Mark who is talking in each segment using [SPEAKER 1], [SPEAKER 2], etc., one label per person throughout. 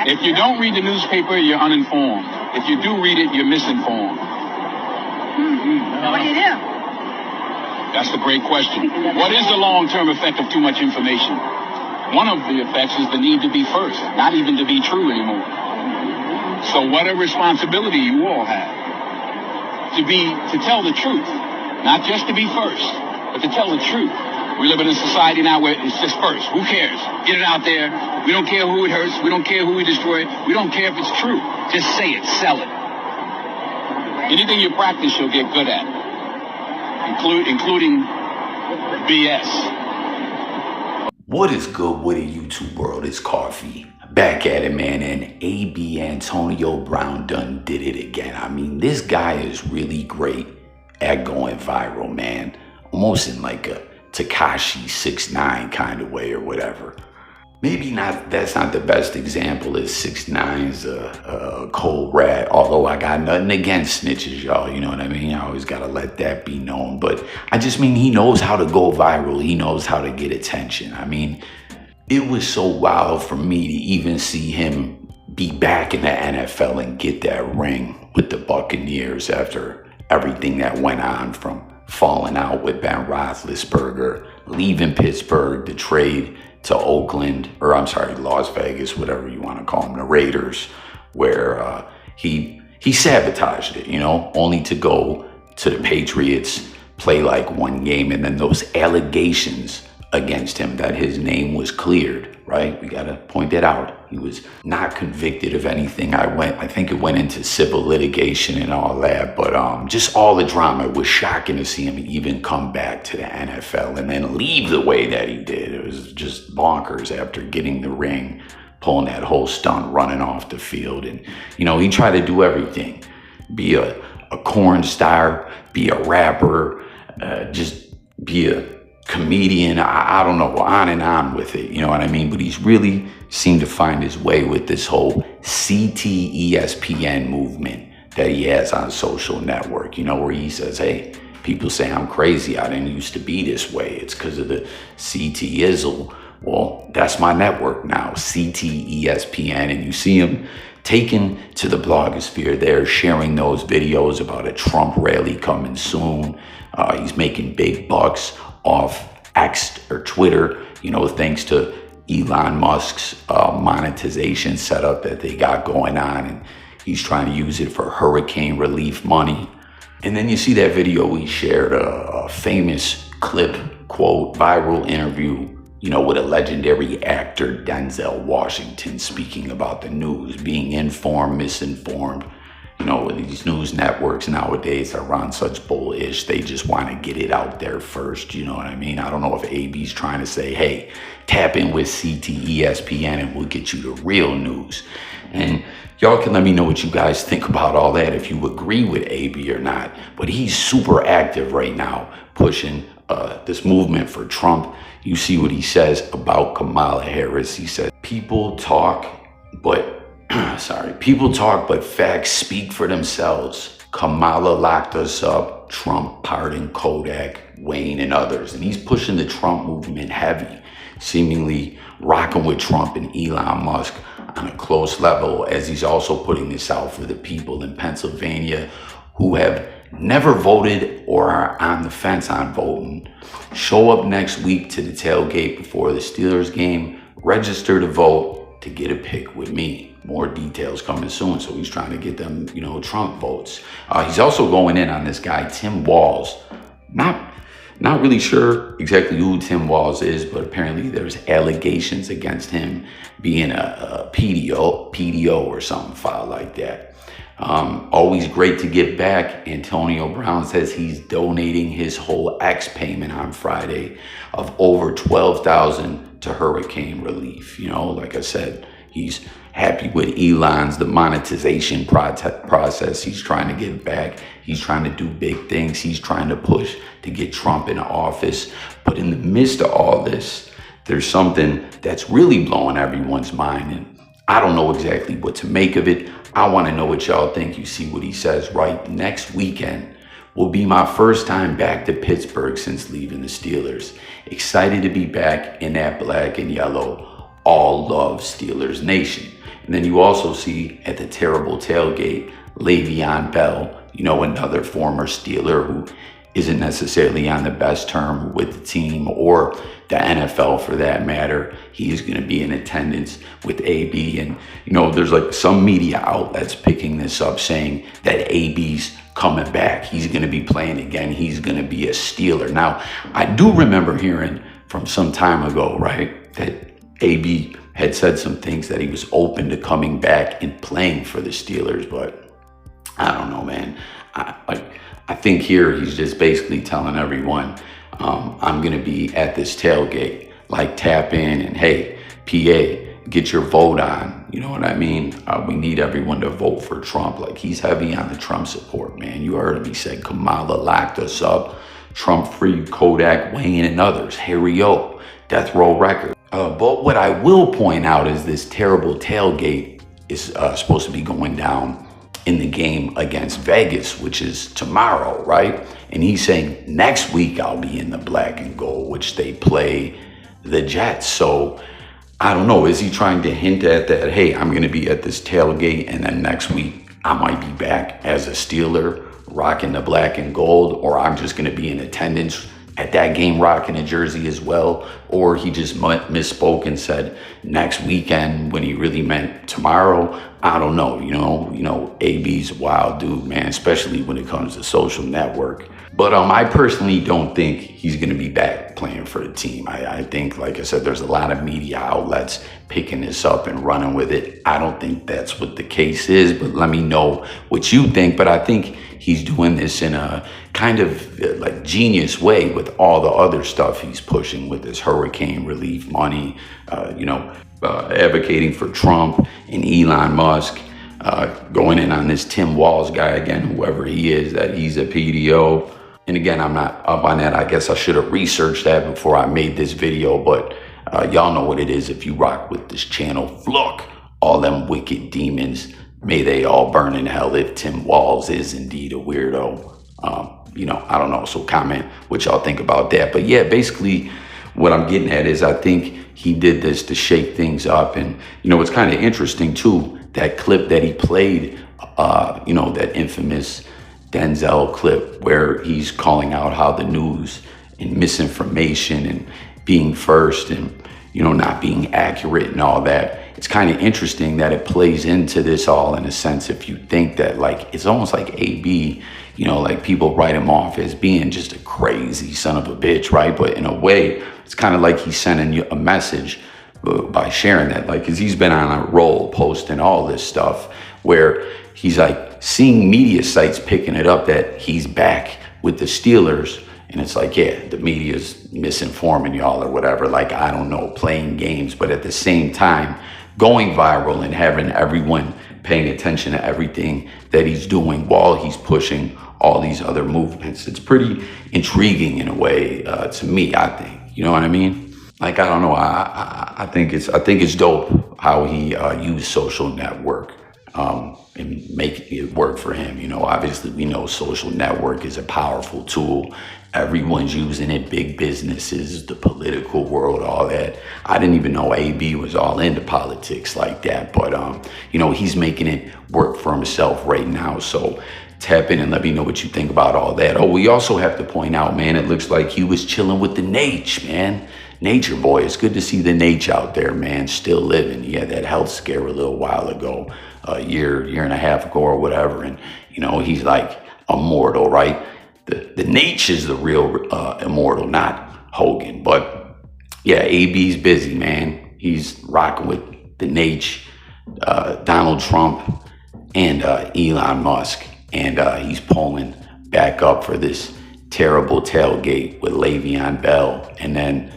[SPEAKER 1] If you don't read the newspaper, you're uninformed. If you do read it, you're misinformed.
[SPEAKER 2] So what do you do?
[SPEAKER 1] That's a great question. What is the long-term effect of too much information? One of the effects is the need to be first, not even to be true anymore. So what a responsibility you all have to tell the truth, not just to be first, but to tell the truth. We live in a society now where it's just first. Who cares? Get it out there. We don't care who it hurts. We don't care who we destroy. We don't care if it's true. Just say it. Sell it. Anything you practice, you'll get good at, including BS.
[SPEAKER 3] What is good with the YouTube world? It's Coffee. Back at it, man. And AB Antonio Brown done did it again. I mean, this guy is really great at going viral, man. Almost in like a Tekashi 6ix9ine kind of way or whatever. Maybe not, that's not the best example, is 6ix9ine's a cold rat, although I got nothing against snitches, y'all, you know what I mean? I always gotta let that be known, but I just mean he knows how to go viral, he knows how to get attention. I mean, it was so wild for me to even see him be back in the NFL and get that ring with the Buccaneers after everything that went on, from falling out with Ben Roethlisberger, leaving Pittsburgh, the trade to Oakland, or I'm sorry, Las Vegas, whatever you want to call them, the Raiders, where he sabotaged it, you know, only to go to the Patriots, play like one game, and then those allegations against him that his name was cleared, right? We got to point that out. He was not convicted of anything. I think it went into civil litigation and all that, but just all the drama. It was shocking to see him even come back to the NFL and then leave the way that he did. It was just bonkers after getting the ring, pulling that whole stunt, running off the field. And, you know, he tried to do everything. Be a corn star, be a rapper, just be a comedian, I don't know, on and on with it, you know what I mean? But he's really seemed to find his way with this whole CTESPN movement that he has on social network, you know, where he says, hey, people say I'm crazy, I didn't used to be this way, it's because of the CT-izzle. Well, that's my network now, CTESPN, and you see him taken to the blogosphere there, sharing those videos about a Trump rally coming soon. He's making big bucks off X or Twitter, you know, thanks to Elon Musk's monetization setup that they got going on, and he's trying to use it for hurricane relief money. And then you see that video he shared, a famous clip, quote, viral interview, you know, with a legendary actor, Denzel Washington, speaking about the news, being informed, misinformed. You know, these news networks nowadays are on such bullish, they just want to get it out there first, you know what I mean? I don't know if AB's trying to say, hey, tap in with CTESPN and we'll get you the real news. And y'all can let me know what you guys think about all that, if you agree with AB or not. But he's super active right now, pushing this movement for Trump. You see what he says about Kamala Harris. He says, people talk, but facts speak for themselves. Kamala locked us up. Trump pardoned Kodak, Wayne, and others. And he's pushing the Trump movement heavy, seemingly rocking with Trump and Elon Musk on a close level, as he's also putting this out for the people in Pennsylvania who have never voted or are on the fence on voting. Show up next week to the tailgate before the Steelers game. Register to vote to get a pick with me. More details coming soon. So he's trying to get them, you know, Trump votes. He's also going in on this guy, Tim Walz. Not really sure exactly who Tim Walz is, but apparently there's allegations against him being a PDO or something filed like that. Always great to get back. Antonio Brown says he's donating his whole X payment on Friday of over $12,000 to hurricane relief. You know, like I said, he's happy with the monetization process. He's trying to get back. He's trying to do big things. He's trying to push to get Trump in office. But in the midst of all this, there's something that's really blowing everyone's mind. And I don't know exactly what to make of it. I want to know what y'all think. You see what he says, right? Next weekend will be my first time back to Pittsburgh since leaving the Steelers. Excited to be back in that black and yellow, all love Steelers Nation. And then you also see at the terrible tailgate, Le'Veon Bell, another former Steeler who isn't necessarily on the best term with the team or the NFL for that matter. He's going to be in attendance with AB. And, there's like some media outlets picking this up saying that AB's coming back. He's going to be playing again. He's going to be a Steeler. Now, I do remember hearing from some time ago, right, that AB had said some things that he was open to coming back and playing for the Steelers, but I don't know, man. I think here he's just basically telling everyone, I'm going to be at this tailgate, like tap in and hey, PA, get your vote on. You know what I mean? We need everyone to vote for Trump. Like he's heavy on the Trump support, man. You heard him. He said Kamala locked us up. Trump free Kodak, Wayne, and others. Harry O, Death Row Records. But what I will point out is this terrible tailgate is supposed to be going down in the game against Vegas, which is tomorrow, right? And he's saying next week I'll be in the black and gold, which they play the Jets. So I don't know, is he trying to hint at that, hey, I'm gonna be at this tailgate and then next week I might be back as a Steeler rocking the black and gold, or I'm just gonna be in attendance at that game rocking a jersey as well, or he just misspoke and said next weekend when he really meant tomorrow. I don't know, AB's a wild dude, man, especially when it comes to social network. But I personally don't think he's going to be back playing for the team. I think, like I said, there's a lot of media outlets picking this up and running with it. I don't think that's what the case is, but let me know what you think. But I think he's doing this in a kind of like genius way with all the other stuff he's pushing with this hurricane relief money, advocating for Trump and Elon Musk, going in on this Tim Walz guy again, whoever he is, that he's a PDO. And again, I'm not up on that. I guess I should have researched that before I made this video, but y'all know what it is if you rock with this channel. Look, all them wicked demons, may they all burn in hell if Tim Walz is indeed a weirdo. I don't know, so comment what y'all think about that. But yeah, basically what I'm getting at is I think he did this to shake things up. And, it's kind of interesting too, that clip that he played, that infamous Denzel clip where he's calling out how the news and misinformation and being first and, not being accurate and all that. It's kind of interesting that it plays into this all in a sense. If you think that it's almost like AB, people write him off as being just a crazy son of a bitch, right? But in a way, it's kind of like he's sending you a message by sharing that, because he's been on a roll posting all this stuff where he's like seeing media sites picking it up that he's back with the Steelers. And it's like, yeah, the media's misinforming y'all or whatever. I don't know, playing games, but at the same time, going viral and having everyone paying attention to everything that he's doing while he's pushing all these other movements. It's pretty intriguing in a way to me, I think. You know what I mean? I don't know. I think it's dope how he used social network and make it work for him. Obviously we know social network is a powerful tool. Everyone's using it, big businesses, the political world, all that. I didn't even know AB was all into politics like that, but he's making it work for himself right now. So tap in and let me know what you think about all that. Oh, we also have to point out, man, it looks like he was chilling with the Nate, man. Nature boy, it's good to see the Nate out there, man, still living. He had that health scare a little while ago, a year and a half ago or whatever. And, he's like immortal, right? The Nate is the real immortal, not Hogan. But yeah, AB's busy, man. He's rocking with the Nate, Donald Trump, and Elon Musk. And he's pulling back up for this terrible tailgate with Le'Veon Bell. And then,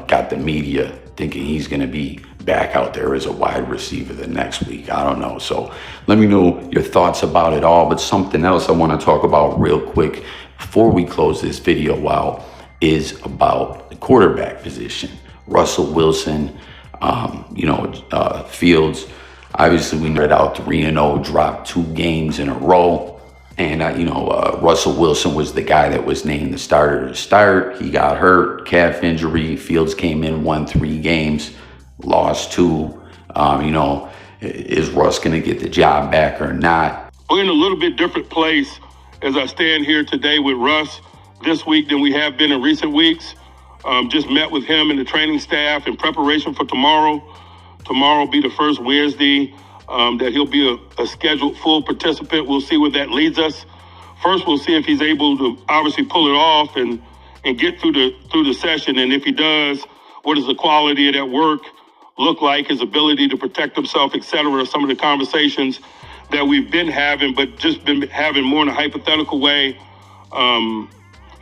[SPEAKER 3] got the media thinking he's going to be back out there as a wide receiver the next week. I don't know. So let me know your thoughts about it all. But something else I want to talk about real quick before we close this video out is about the quarterback position. Russell Wilson, Fields. Obviously, we read out 3-0, dropped 2 games in a row. And, Russell Wilson was the guy that was named the starter to start. He got hurt, calf injury. Fields came in, won 3 games, lost 2. Is Russ going to get the job back or not?
[SPEAKER 4] We're in a little bit different place as I stand here today with Russ this week than we have been in recent weeks. Just met with him and the training staff in preparation for tomorrow. Tomorrow will be the first Wednesday that he'll be a scheduled full participant. We'll see where that leads us. First, we'll see if he's able to obviously pull it off and get through the session. And if he does, what does the quality of that work look like, his ability to protect himself, et cetera, some of the conversations that we've been having, but just been having more in a hypothetical way.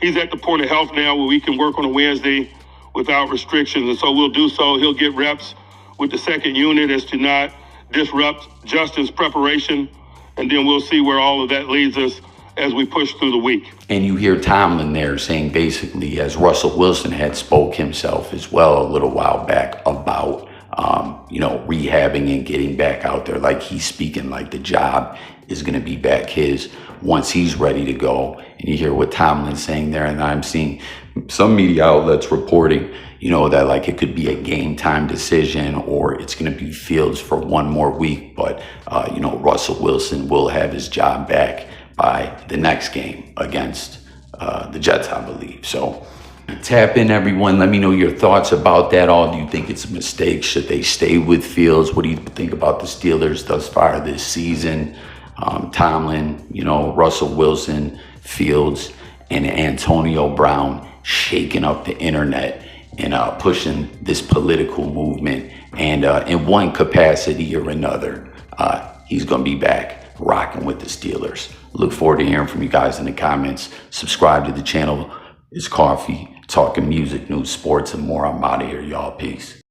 [SPEAKER 4] He's at the point of health now where we can work on a Wednesday without restrictions, and so we'll do so. He'll get reps with the second unit as to not disrupt Justin's preparation, and then we'll see where all of that leads us as we push through the week.
[SPEAKER 3] And you hear Tomlin there saying basically, as Russell Wilson had spoke himself as well a little while back about, rehabbing and getting back out there, like he's speaking like the job is going to be back his once he's ready to go. And you hear what Tomlin's saying there, and I'm seeing some media outlets reporting, that like it could be a game time decision or it's going to be Fields for one more week. But, Russell Wilson will have his job back by the next game against the Jets, I believe. So tap in, everyone. Let me know your thoughts about that all. Do you think it's a mistake? Should they stay with Fields? What do you think about the Steelers thus far this season? Tomlin, Russell Wilson, Fields, and Antonio Brown shaking up the internet and pushing this political movement. And in one capacity or another, he's going to be back rocking with the Steelers. Look forward to hearing from you guys in the comments. Subscribe to the channel. It's Coffee, talking music, news, sports, and more. I'm out of here, y'all. Peace.